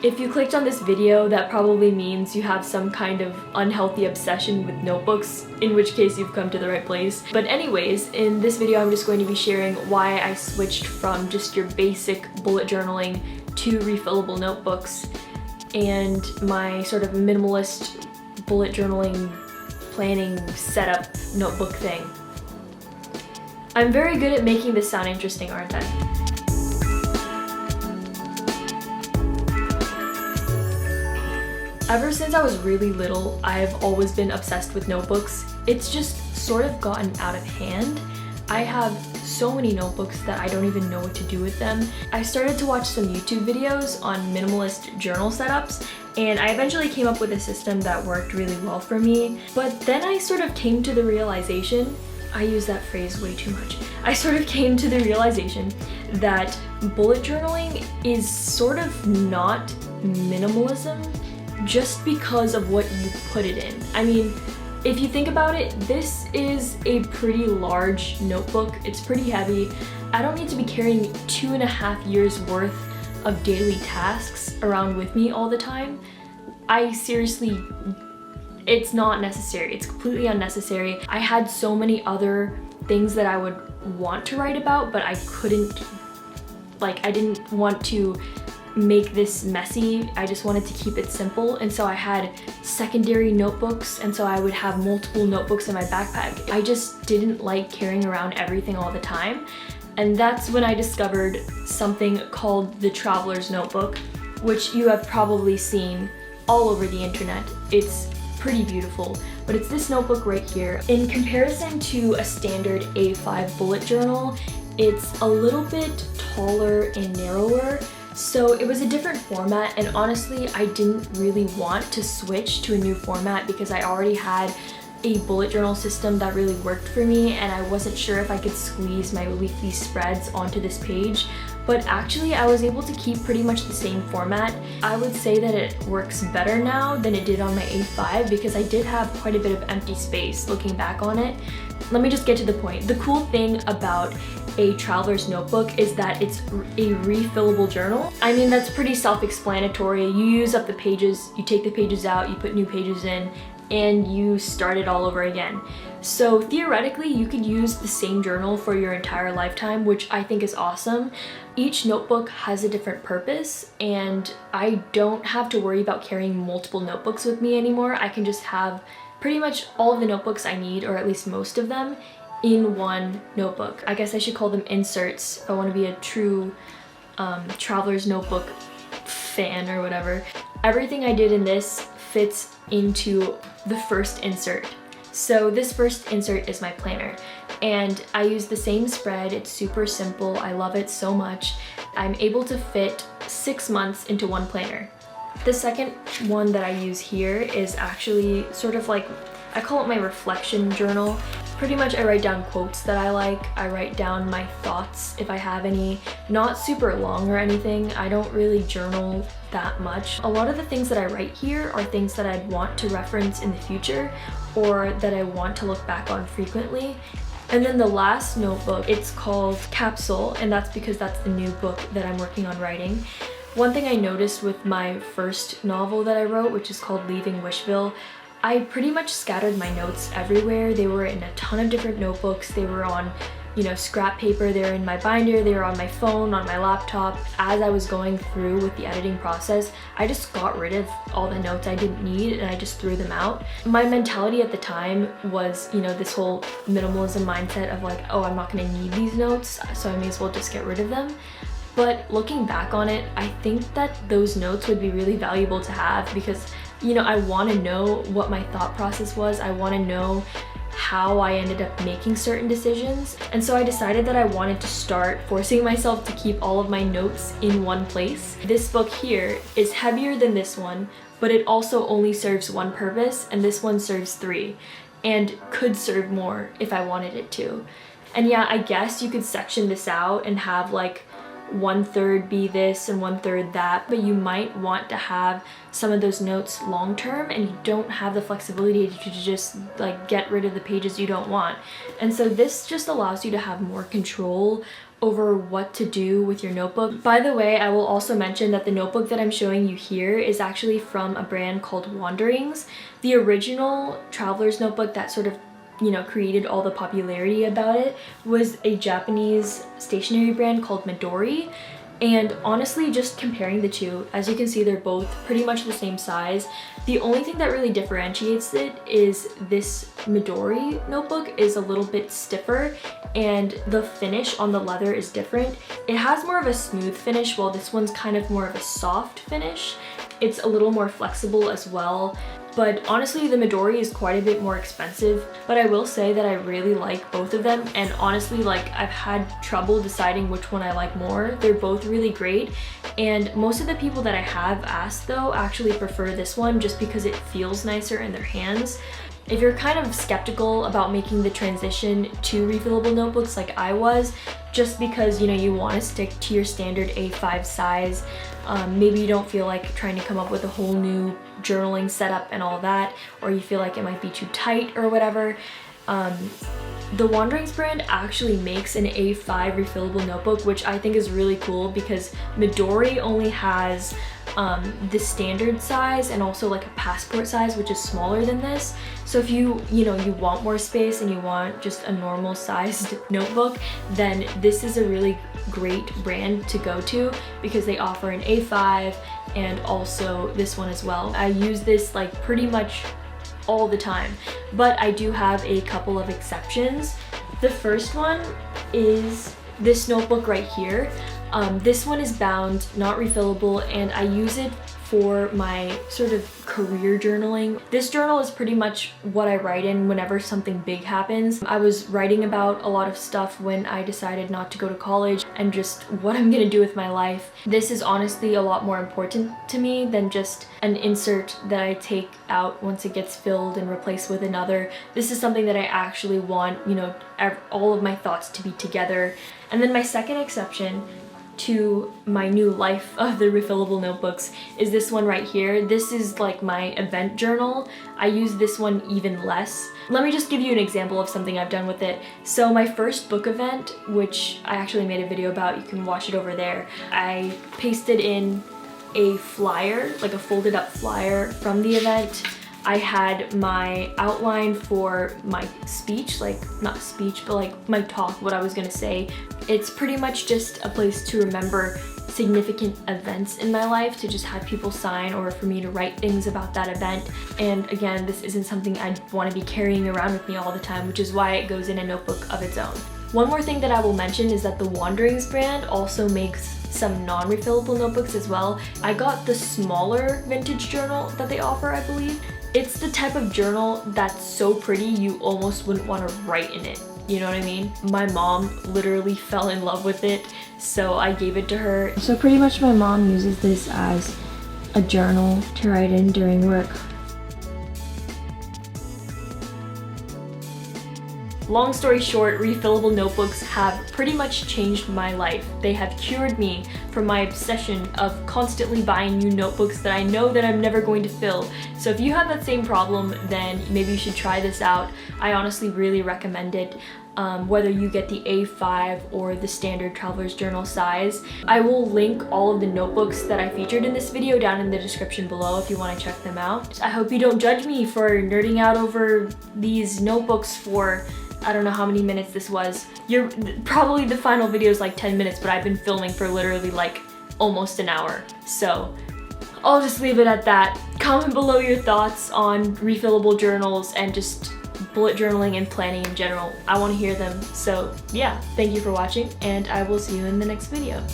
If you clicked on this video, that probably means you have some kind of unhealthy obsession with notebooks, in which case you've come to the right place. But anyways, in this video I'm just going to be sharing why I switched from just your basic bullet journaling to refillable notebooks and my sort of minimalist bullet journaling planning setup notebook thing. I'm very good at making this sound interesting, aren't I? Ever since I was really little, I've always been obsessed with notebooks. It's just sort of gotten out of hand. I have so many notebooks that I don't even know what to do with them. I started to watch some YouTube videos on minimalist journal setups, and I eventually came up with a system that worked really well for me. But then I sort of came to the realization, I use that phrase way too much. I sort of came to the realization that bullet journaling is sort of not minimalism just because of what you put it in. I mean, if you think about it, this is a pretty large notebook. It's pretty heavy. I don't need to be carrying 2.5 years worth of daily tasks around with me all the time. It's not necessary. It's completely unnecessary. I had so many other things that I would want to write about, but I couldn't, I didn't want to make this messy. I just wanted to keep it simple, and so I had secondary notebooks, and so I would have multiple notebooks in my backpack. I just didn't like carrying around everything all the time, and that's when I discovered something called the Traveler's Notebook, which you have probably seen all over the internet. It's pretty beautiful, but it's this notebook right here. In comparison to a standard A5 bullet journal, it's a little bit taller and narrower. So it was a different format, and honestly I didn't really want to switch to a new format because I already had a bullet journal system that really worked for me, and I wasn't sure if I could squeeze my weekly spreads onto this page. But actually I was able to keep pretty much the same format. I would say that it works better now than it did on my A5 because I did have quite a bit of empty space looking back on it. Let me just get to the point. The cool thing about a traveler's notebook is that it's a refillable journal. I mean, that's pretty self-explanatory. You use up the pages, you take the pages out, you put new pages in, and you start it all over again. So theoretically, you could use the same journal for your entire lifetime, which I think is awesome. Each notebook has a different purpose, and I don't have to worry about carrying multiple notebooks with me anymore. I can just have pretty much all of the notebooks I need, or at least most of them, in one notebook. I guess I should call them inserts if I want to be a true traveler's notebook fan or whatever. Everything I did in this fits into the first insert. So this first insert is my planner, and I use the same spread. It's super simple. I love it so much. I'm able to fit 6 months into one planner. The second one that I use here is actually sort of like, I call it my reflection journal. Pretty much I write down quotes that I like. I write down my thoughts if I have any. Not super long or anything. I don't really journal that much. A lot of the things that I write here are things that I'd want to reference in the future or that I want to look back on frequently. And then the last notebook, it's called Capsule, and that's because that's the new book that I'm working on writing. One thing I noticed with my first novel that I wrote, which is called Leaving Wishville, I pretty much scattered my notes everywhere. They were in a ton of different notebooks. They were on, scrap paper. They were in my binder. They were on my phone, on my laptop. As I was going through with the editing process, I just got rid of all the notes I didn't need and I just threw them out. My mentality at the time was, this whole minimalism mindset of like, oh, I'm not gonna need these notes, so I may as well just get rid of them. But looking back on it, I think that those notes would be really valuable to have because I want to know what my thought process was. I want to know how I ended up making certain decisions. And so I decided that I wanted to start forcing myself to keep all of my notes in one place. This book here is heavier than this one, but it also only serves one purpose, and this one serves 3, and could serve more if I wanted it to. And yeah, I guess you could section this out and have like 1/3 be this and 1/3 that, but you might want to have some of those notes long term and you don't have the flexibility to just like get rid of the pages you don't want. And so this just allows you to have more control over what to do with your notebook. By the way, I will also mention that the notebook that I'm showing you here is actually from a brand called Wanderings. The original traveler's notebook that sort of, you know, created all the popularity about it was a Japanese stationery brand called Midori. And honestly, just comparing the two, as you can see, they're both pretty much the same size. The only thing that really differentiates it is this Midori notebook is a little bit stiffer and the finish on the leather is different. It has more of a smooth finish, while this one's kind of more of a soft finish. It's a little more flexible as well. But honestly, the Midori is quite a bit more expensive, but I will say that I really like both of them, and honestly, like, I've had trouble deciding which one I like more. They're both really great, and most of the people that I have asked though actually prefer this one just because it feels nicer in their hands. If you're kind of skeptical about making the transition to refillable notebooks like I was, just because, you know, you want to stick to your standard A5 size, maybe you don't feel like trying to come up with a whole new journaling setup and all that, or you feel like it might be too tight or whatever, the Wanderings brand actually makes an A5 refillable notebook, which I think is really cool because Midori only has the standard size and also like a passport size, which is smaller than this. So if you want more space and you want just a normal sized notebook, then this is a really great brand to go to because they offer an A5 and also this one as well. I use this like pretty much all the time, but I do have a couple of exceptions. The first one is this notebook right here. This one is bound, not refillable, and I use it for my sort of career journaling. This journal is pretty much what I write in whenever something big happens. I was writing about a lot of stuff when I decided not to go to college and just what I'm gonna do with my life. This is honestly a lot more important to me than just an insert that I take out once it gets filled and replaced with another. This is something that I actually want, you know, all of my thoughts to be together. And then my second exception to my new life of the refillable notebooks is this one right here. This is like my event journal. I use this one even less. Let me just give you an example of something I've done with it. So my first book event, which I actually made a video about, you can watch it over there, I pasted in a flyer, like a folded up flyer from the event. I had my outline for my speech, like not speech, but like my talk, what I was gonna say. It's pretty much just a place to remember significant events in my life, to just have people sign or for me to write things about that event. And again, this isn't something I want to be carrying around with me all the time, which is why it goes in a notebook of its own. One more thing that I will mention is that the Wanderings brand also makes some non-refillable notebooks as well. I got the smaller vintage journal that they offer, I believe. It's the type of journal that's so pretty you almost wouldn't want to write in it. You know what I mean? My mom literally fell in love with it, so I gave it to her. So pretty much my mom uses this as a journal to write in during work. Long story short, refillable notebooks have pretty much changed my life. They have cured me from my obsession of constantly buying new notebooks that I know that I'm never going to fill. So if you have that same problem, then maybe you should try this out. I honestly really recommend it. Whether you get the A5 or the standard traveler's journal size. I will link all of the notebooks that I featured in this video down in the description below if you want to check them out. I hope you don't judge me for nerding out over these notebooks for I don't know how many minutes this was. Probably the final video is like 10 minutes, but I've been filming for literally like almost an hour. So I'll just leave it at that. Comment below your thoughts on refillable journals and just bullet journaling and planning in general. I want to hear them. So yeah, thank you for watching and I will see you in the next video.